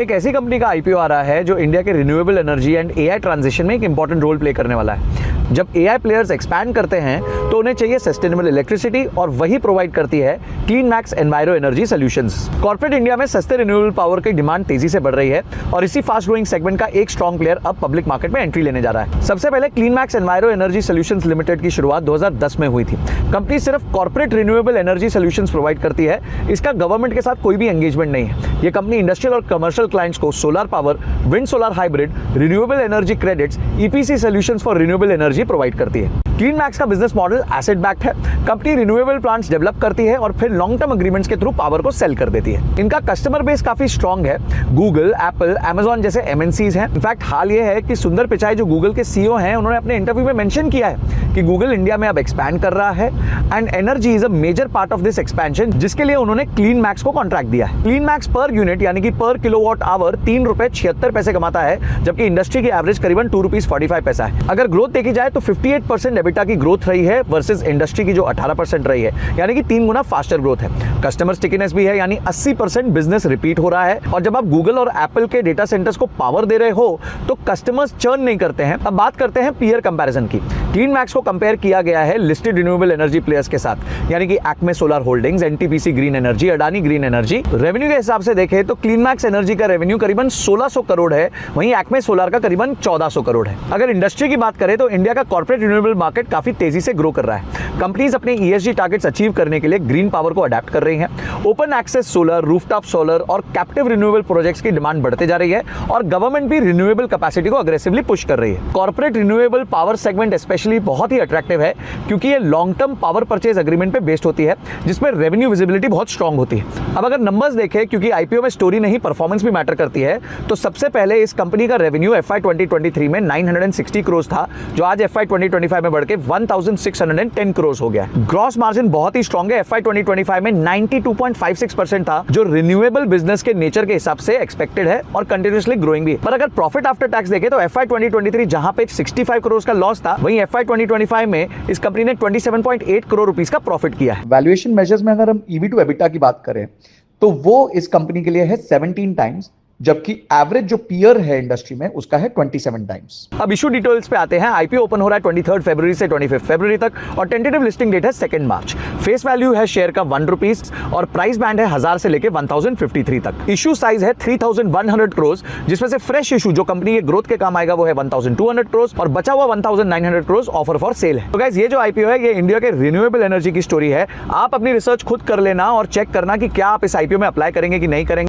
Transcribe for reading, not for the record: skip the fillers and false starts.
एक ऐसी कंपनी का आईपीओ आ रहा है जो इंडिया के renewable energy and AI transition में एक इंपॉर्टेंट रोल प्ले करने वाला है। जब एआई प्लेयर्स एक्सपैंड करते हैं तो उन्हें चाहिए सस्टेनेबल इलेक्ट्रिसिटी और वही प्रोवाइड करती है clean max enviro energy solutions. Corporate India में सस्ते रिन्यूएबल पावर की डिमांड तेजी से बढ़ रही है और इसी फास्ट ग्रोइंग सेगमेंट का एक स्ट्रॉन्ग प्लेयर अब पब्लिक मार्केट में एंट्री लेने जा रहा है। सबसे पहले clean max enviro energy solutions limited की शुरुआत 2010 में हुई थी। कंपनी सिर्फ corporate renewable energy solutions provide करती है, इसका गवर्नमेंट के साथ कोई भी एंगेजमेंट नहीं है। ये कंपनी इंडस्ट्रियल और कमर्शियल क्लाइंट्स को solar power, wind solar hybrid, renewable energy credits, EPC solutions for renewable energy provide करती है। क्लीन मैक्स का बिजनेस मॉडल एसेट बैक्ड है। कंपनी रिन्यूएबल प्लांट्स डेवलप करती है और फिर लॉन्ग टर्म एग्रीमेंट्स के थ्रू पावर को सेल कर देती है। इनका कस्टमर बेस काफी स्ट्रांग है। गूगल, एप्पल, अमेजॉन जैसे एमएनसीज हैं। इनफैक्ट हाल ये है कि सुंदर पिचाई जो गूगल के सीईओ हैं, उन्होंने अपने इंटरव्यू में मेंशन किया है कि गूगल इंडिया में अब एक्सपैंड कर रहा है and energy is a major part of this expansion, जिसके लिए उन्होंने क्लीन मैक्स को कॉन्ट्रैक्ट दिया है। क्लीन मैक्स पर यूनिट यानी कि पर किलोवाट आवर 3 रुपए 76 पैसे कमाता है, जबकि इंडस्ट्री की एवरेज करीबन 2 रुपीज 45 पैसा है। अगर ग्रोथ देखी जाए तो 58% एबिटा की ग्रोथ रही है वर्सेस इंडस्ट्री की जो 18% रही है, यानी कि 3 गुना फास्टर ग्रोथ है। कस्टमर स्टिकीनेस भी है, यानी 80% बिजनेस रिपीट हो रहा है। और जब आप गूगल और एप्पल के डेटा सेंटर्स को पावर दे रहे हो तो कस्टमर्स चर्न नहीं करते हैं। अब बात करते हैं पीयर कंपैरिजन की। क्लीन मैक्स को कंपेयर किया गया है लिस्टेड रिन्यूएबल एनर्जी प्लेयर्स के साथ, यानी कि Acme solar holdings, NTPC green energy, Adani green energy. Revenue के हिसाब से देखें तो क्लीन मैक्स एनर्जी का रेवेन्यू करीबन 1600 करोड़ है, वहीं एक्मे सोलर का करीबन 1400 करोड़ है। अगर इंडस्ट्री की बात करें तो इंडिया का कॉर्पोरेट रिन्यूएबल मार्केट काफी तेजी से ग्रो कर रहा है। कंपनीज अपने ईएसजी टारगेट्स अचीव करने के लिए ग्रीन पावर को अडैप्ट कर रही हैं। Open access solar, rooftop solar और कैप्टिव रिन्यूएबल प्रोजेक्ट्स की डिमांड बढ़ते जा रही है और गवर्नमेंट भी रिन्यूएबल कैपेसिटी को अग्रेसिवली पुश कर रही है। Corporate renewable power segment specially बहुत ही अट्रैक्टिव है क्योंकि ये long term power purchase agreement पे बेस्ड होती है, जिसमें रेवेन्यू विजिबिलिटी बहुत स्ट्रांग होती है। अब अगर नंबर्स देखें, क्योंकि आईपीओ में स्टोरी नहीं परफॉर्मेंस भी मैटर करती है, तो सबसे पहले इस कंपनी का रेवेन्यू एफआई 2023 में 960 करोड़ था, जो आज एफआई 2025 में बढ़ के 1610 करोड़ हो गया। ग्रॉस मार्जिन बहुत ही स्ट्रांग है। एफआई 2025 में 92.56% था, जो रिन्यूएबल बिजनेस के नेचर के हिसाब से एक्सपेक्टेड है और कंटिन्यूअसली ग्रोइंग भी। पर अगर प्रॉफिट आफ्टर टैक्स देखें तो एफआई 2023 जहां पे 65 करोड़ का लॉस था, वहीं एफआई 2025 में इस कंपनी ने 27.8 करोड़ रुपीस का प्रॉफिट किया है। वैल्यूएशन मेजर्स में अगर हम ईवी टू एबिटा की बात करें तो वो इस कंपनी के लिए है 17 टाइम्स, जबकि एवरेज जो पीयर है इंडस्ट्री में उसका है 27 टाइम्स। अब इशू डिटेल्स पे आते हैं। आईपीओ ओपन हो रहा है 23 फरवरी से 25 फरवरी तक और टेंटेटिव लिस्टिंग डेट है 2 मार्च। फेस वैल्यू है शेयर का 1 रुपीज और प्राइस बैंड है 1000 से लेके 1053 तक। इशू साइज है 3100 करोड़, जिसमें से फ्रेश इशू जो कंपनी के ग्रोथ के काम आएगा वो है 1200 करोड़ और बचा हुआ 1900 करोड़ ऑफर फॉर सेल है। तो गाइस, ये जो आईपीओ है ये इंडिया के रिन्यूएबल एनर्जी की स्टोरी है। आप अपनी रिसर्च खुद कर लेना और चेक करना कि क्या आप इस आईपीओ में अप्लाई करेंगे कि नहीं करेंगे।